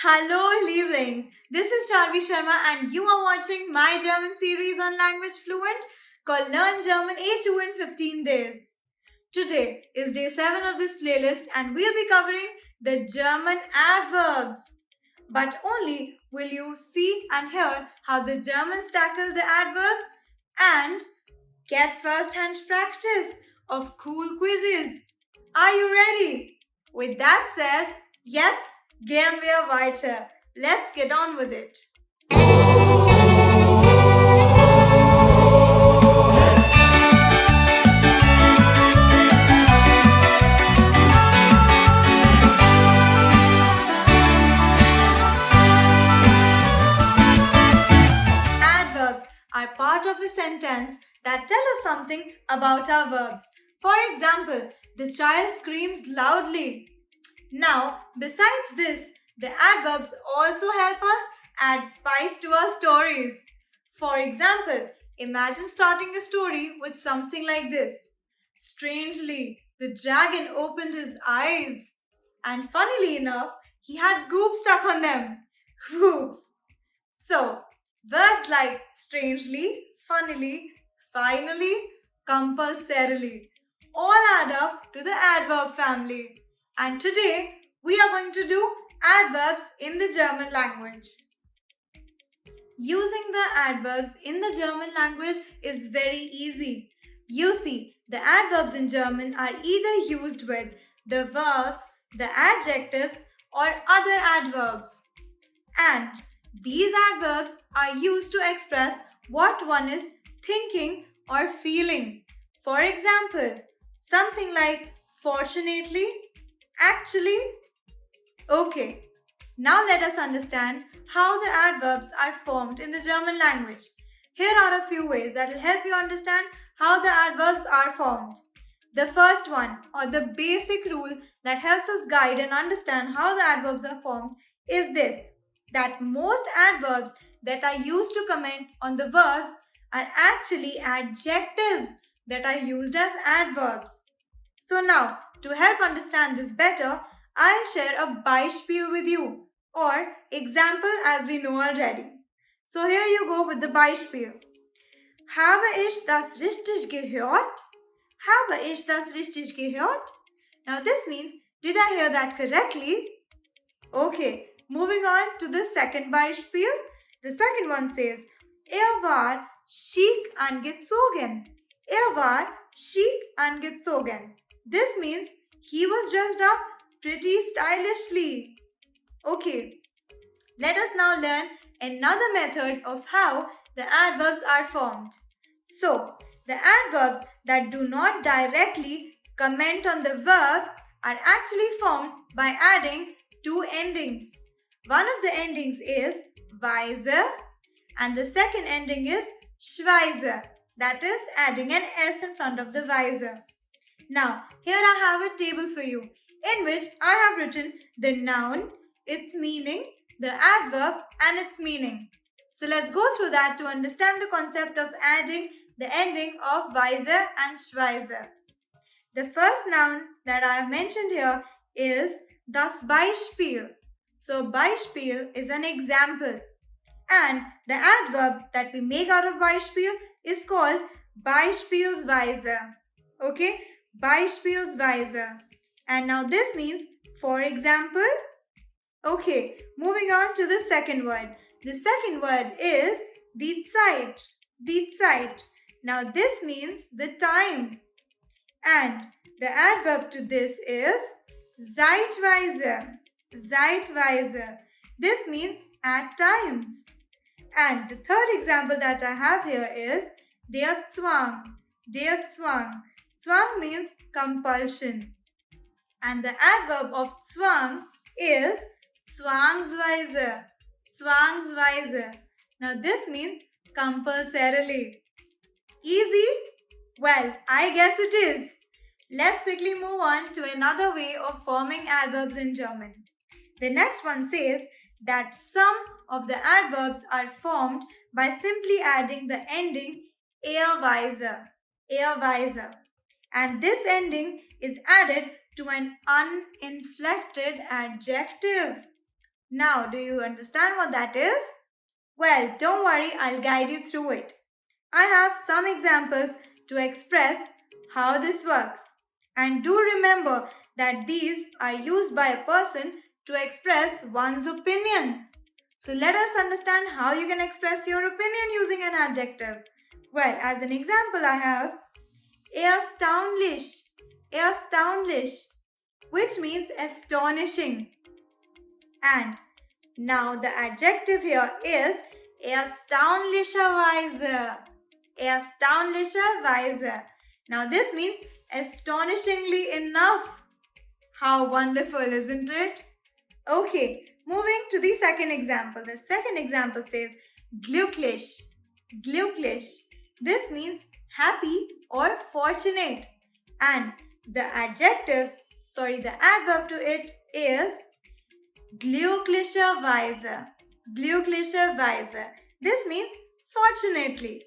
Hello, Leavings. This is Charvi Sharma, and you are watching my German series on LanguageFluent called Learn German A2 in 15 Days. Today is day 7 of this playlist, and we'll be covering the German adverbs. But only will you see and hear how the Germans tackle the adverbs and get first-hand practice of cool quizzes. Are you ready? With that said, jetzt gehen wir weiter. Let's get on with it. Adverbs are part of a sentence that tell us something about our verbs. For example, the child screams loudly. Now, besides this, the adverbs also help us add spice to our stories. For example, imagine starting a story with something like this. Strangely, the dragon opened his eyes. And funnily enough, he had goop stuck on them. Goops. So, verbs like strangely, funnily, finally, compulsorily all add up to the adverb family. And today we are going to do adverbs in the German language. Using the adverbs in the German language is very easy. You see, the adverbs in German are either used with the verbs, the adjectives, or other adverbs. And these adverbs are used to express what one is thinking or feeling. For example, something like fortunately, actually. Okay, now let us understand how the adverbs are formed in the German language. Here are a few ways that will help you understand how the adverbs are formed. The first one, or the basic rule that helps us guide and understand how the adverbs are formed, is this: that most adverbs that are used to comment on the verbs are actually adjectives that are used as adverbs. So now, to help understand this better, I'll share a Beispiel with you, or example as we know already. So here you go with the Beispiel. Habe ich das richtig gehört? Habe ich das richtig gehört? Now this means, did I hear that correctly? Okay, moving on to the second Beispiel. The second one says, war schick angezogen. War schick angezogen. This means he was dressed up pretty stylishly. Okay, let us now learn another method of how the adverbs are formed. So, the adverbs that do not directly comment on the verb are actually formed by adding two endings. One of the endings is weise and the second ending is schweise, that is adding an S in front of the weise. Now, here I have a table for you in which I have written the noun, its meaning, the adverb and its meaning. So let's go through that to understand the concept of adding the ending of weise and schweise. The first noun that I have mentioned here is das Beispiel. So Beispiel is an example. And the adverb that we make out of Beispiel is called Beispielsweise. Okay? Beispielsweise. And now this means, for example. Okay, moving on to the second word. The second word is die Zeit. Die Zeit. Now this means the time. And the adverb to this is zeitweise. Zeitweise. This means at times. And the third example that I have here is der Zwang. Der Zwang. Zwang means compulsion. And the adverb of Zwang is zwangsweise. Zwangsweise. Now this means compulsorily. Easy? Well, I guess it is. Let's quickly move on to another way of forming adverbs in German. The next one says that some of the adverbs are formed by simply adding the ending ehrweise. Ehrweise. And this ending is added to an uninflected adjective. Now, do you understand what that is? Well, don't worry, I'll guide you through it. I have some examples to express how this works. And do remember that these are used by a person to express one's opinion. So let us understand how you can express your opinion using an adjective. Well, as an example, I have erstaunlich, erstaunlich, which means astonishing. And now the adjective here is erstaunlicherweise. Erstaunlicherweise. Now this means astonishingly enough. How wonderful, isn't it? Okay, moving to the second example. The second example says glücklich. Glücklich. This means happy or fortunate. And the adverb to it is glücklicherweise. Glücklicherweise. This means fortunately.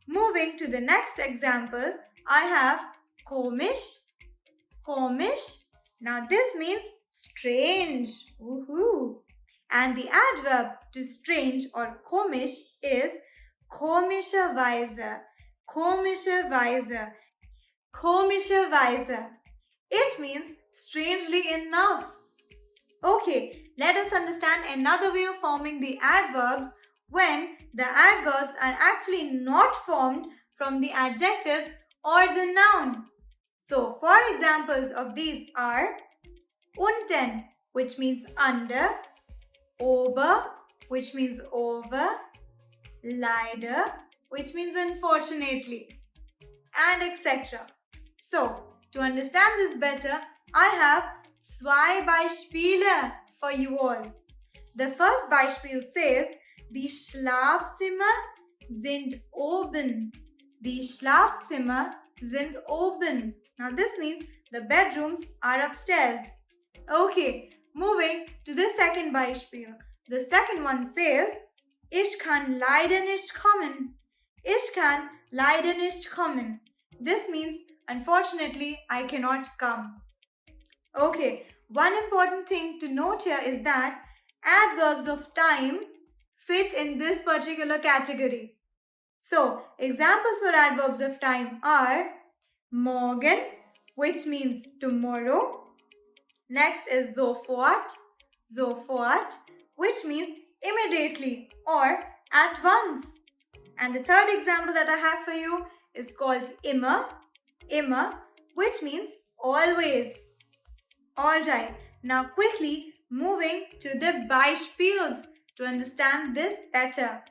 Moving to the next example, I have komisch. Komisch. Now this means strange. Woohoo! And the adverb to strange or komisch is komischerweise. Komischerweise. Komischerweise. It means strangely enough. Okay, let us understand another way of forming the adverbs when the adverbs are actually not formed from the adjectives or the noun. So, for examples of these are unten, which means under, ober, which means over, leider, which means unfortunately, and etc. So, to understand this better, I have zwei Beispiele for you all. The first Beispiel says, die Schlafzimmer sind oben. Die Schlafzimmer sind oben. Now this means the bedrooms are upstairs. Okay, moving to the second Beispiel. The second one says, ich kann leider nicht kommen. Ich kann leider nicht kommen. This means, unfortunately, I cannot come. Okay, one important thing to note here is that adverbs of time fit in this particular category. So, examples for adverbs of time are morgen, which means tomorrow. Next is sofort, sofort, which means immediately or at once. And the third example that I have for you is called immer, immer, which means always. Alright, now quickly moving to the Beispiels to understand this better.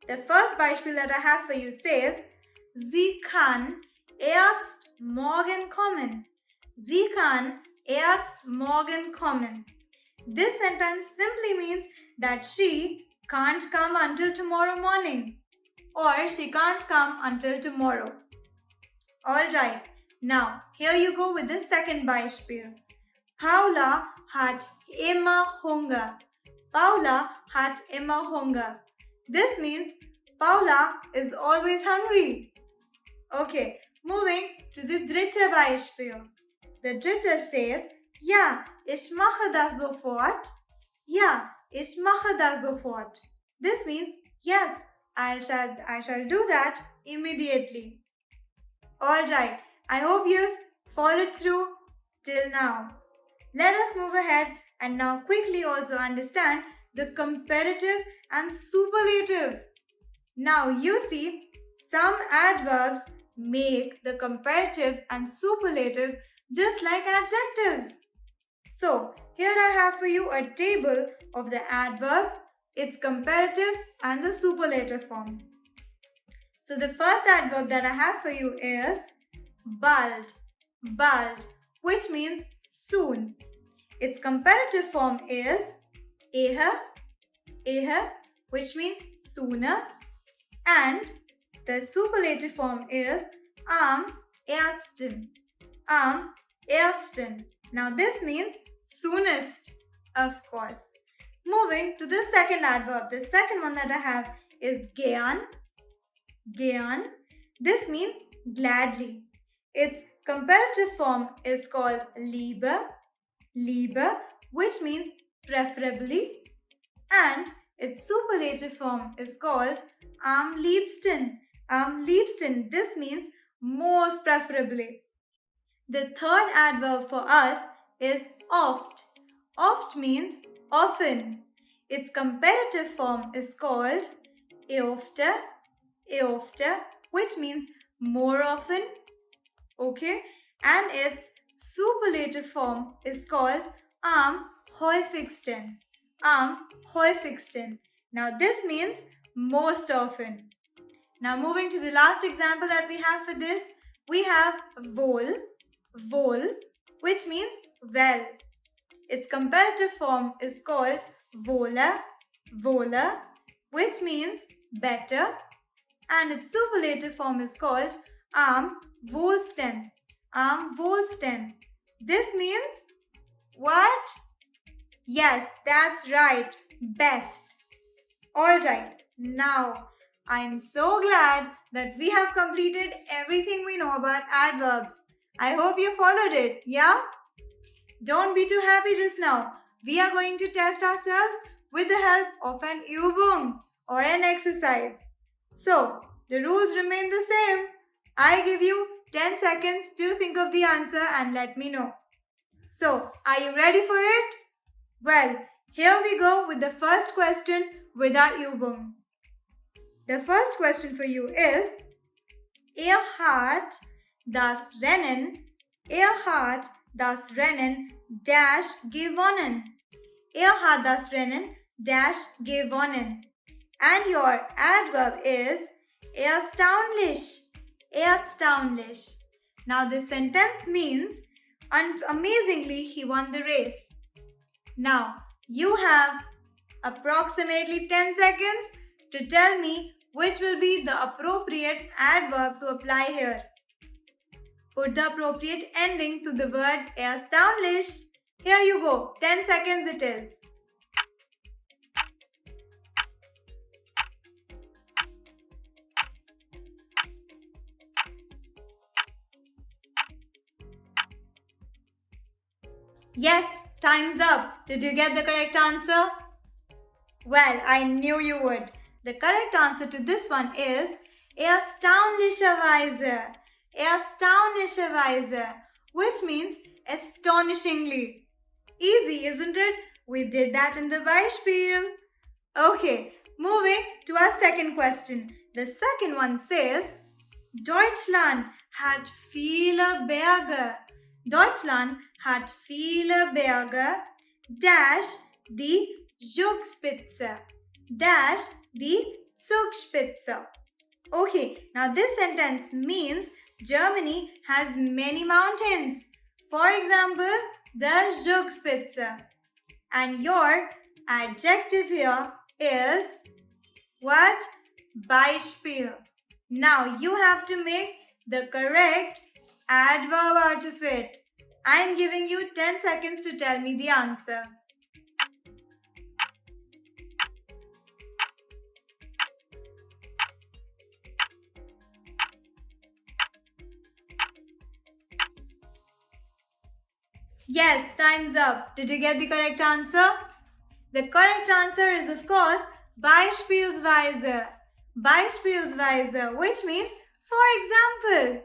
The first Beispiel that I have for you says, Sie kann erst morgen kommen. Sie kann erst morgen kommen. This sentence simply means that she can't come until tomorrow morning, or she can't come until tomorrow. Alright, now here you go with the second Beispiel. Paula hat immer Hunger. Paula hat immer Hunger. This means Paula is always hungry. Okay, moving to the dritte Beispiel. The dritte says, ja, ich mache das sofort. Ja, ich mache das sofort. This means, yes, I shall do that immediately. Alright, I hope you've followed through till now. Let us move ahead and now quickly also understand the comparative and superlative. Now you see, some adverbs make the comparative and superlative just like adjectives. So, here I have for you a table of the adverb, its comparative and the superlative form. So the first adverb that I have for you is bald, bald, which means soon. Its comparative form is eher, eher, which means sooner, and the superlative form is am ersten, am ersten. Now this means soonest, of course. Moving to the second adverb. The second one that I have is gern, gern. This means gladly. Its comparative form is called lieber, lieber, which means preferably, and its superlative form is called am liebsten. Am liebsten, this means most preferably. The third adverb for us is oft. Oft means often. Its comparative form is called öfter, öfter, which means more often. Okay, and its superlative form is called am häufigsten. Am häufigsten. Now this means most often. Now moving to the last example that we have for this, we have wohl, wohl, which means well. Its comparative form is called wohler, wohler, which means better, and its superlative form is called am wohlsten, am wohlsten. This means what? Yes, that's right, best. Alright, now I'm so glad that we have completed everything we know about adverbs. I hope you followed it, yeah? Don't be too happy just now. We are going to test ourselves with the help of an Übung or an exercise. So, the rules remain the same. I give you 10 seconds to think of the answer and let me know. So, are you ready for it? Well, here we go with the first question with our Übung. The first question for you is, hat das Rennen dash gewonnen. Hat das Rennen dash gewonnen. And your adverb is erstaunlich. Erstaunlich. Now this sentence means amazingly he won the race. Now you have approximately 10 seconds to tell me which will be the appropriate adverb to apply here. Put the appropriate ending to the word erstaunlich. Here you go. 10 seconds it is. Yes, time's up. Did you get the correct answer? Well, I knew you would. The correct answer to this one is erstaunlicherweise. Erstaunlicherweise, which means astonishingly. Easy, isn't it? We did that in the Beispiel. Okay, moving to our second question. The second one says, Deutschland hat viele Berge. Deutschland hat viele Berge, dash die Zugspitze. Dash the Zugspitze. Okay, now this sentence means Germany has many mountains. For example, the Zugspitze. And your adjective here is what? Beispiel. Now you have to make the correct adverb out of it. I am giving you 10 seconds to tell me the answer. Yes, time's up. Did you get the correct answer? The correct answer is, of course, Beispielsweise. Beispielsweise, which means for example.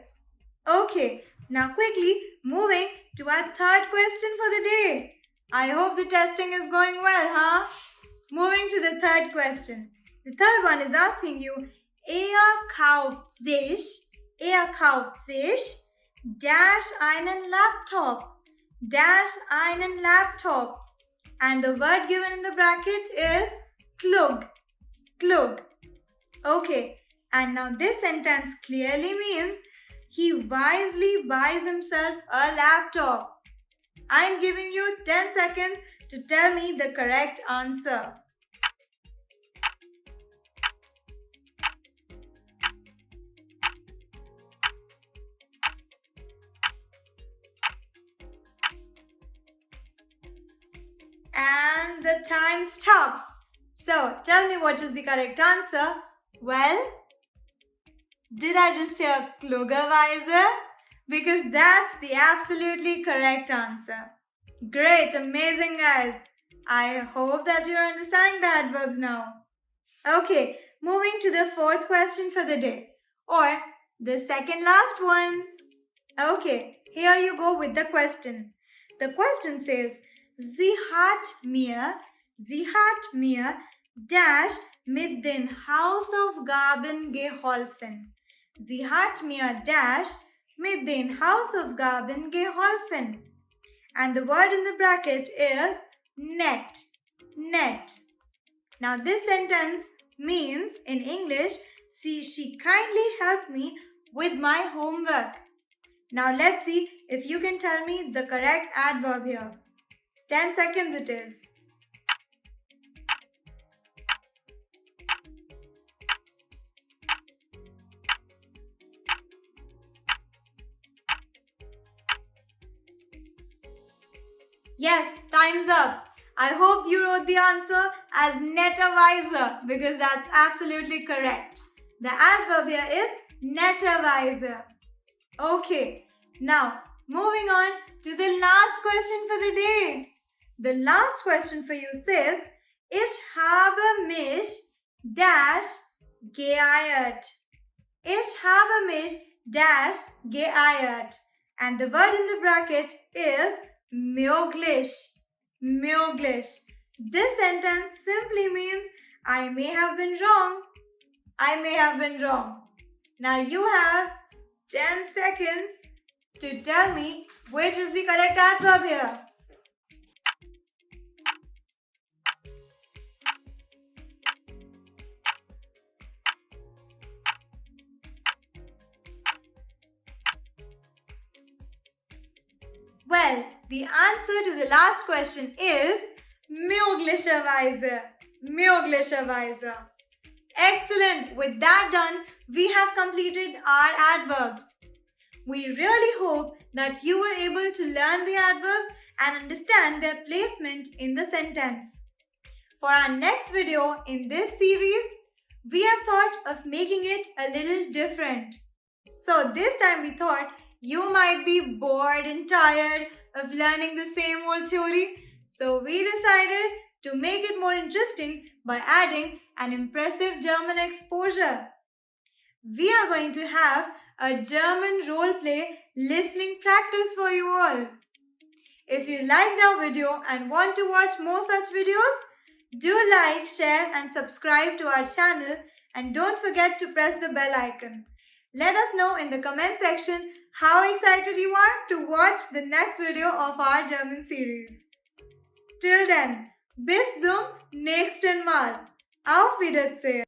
Okay, now quickly moving to our third question for the day. I hope the testing is going well, huh? Moving to the third question. The third one is asking you, kauft sich dash einen Laptop. Dash einen Laptop. And the word given in the bracket is klug. Klug. Okay, and now this sentence clearly means he wisely buys himself a laptop. I am giving you 10 seconds to tell me the correct answer. And the time stops. So, tell me what is the correct answer. Well, did I just hear klugerweise? Because that's the absolutely correct answer. Great, amazing guys. I hope that you're understanding the adverbs now. Okay, moving to the fourth question for the day, or the second last one. Okay, here you go with the question. The question says, sie hat mir dash mit den Hausaufgaben geholfen. Sie hat mir dash mit den Hausaufgaben geholfen. And the word in the bracket is net. Now this sentence means in English, she kindly helped me with my homework. Now let's see if you can tell me the correct adverb here. 10 seconds it is. Yes, time's up. I hope you wrote the answer as netterweise because that's absolutely correct. The adverb here is netterweise. Okay, now moving on to the last question for the day. The last question for you says, Ich habe mich dash geeiert. Ich habe mich dash geeiert. And the word in the bracket is möglich. This sentence simply means I may have been wrong. Now you have 10 seconds to tell me which is the correct adverb here. Well, the answer to the last question is möglicherweise. Excellent! With that done, we have completed our adverbs. We really hope that you were able to learn the adverbs and understand their placement in the sentence. For our next video in this series, we have thought of making it a little different. So this time we thought you might be bored and tired of learning the same old theory. So we decided to make it more interesting by adding an impressive German exposure. We are going to have a German role play listening practice for you all. If you liked our video and want to watch more such videos, do like, share and subscribe to our channel and don't forget to press the bell icon. Let us know in the comment section how excited you are to watch the next video of our German series. Till then, bis zum nächsten Mal. Auf Wiedersehen.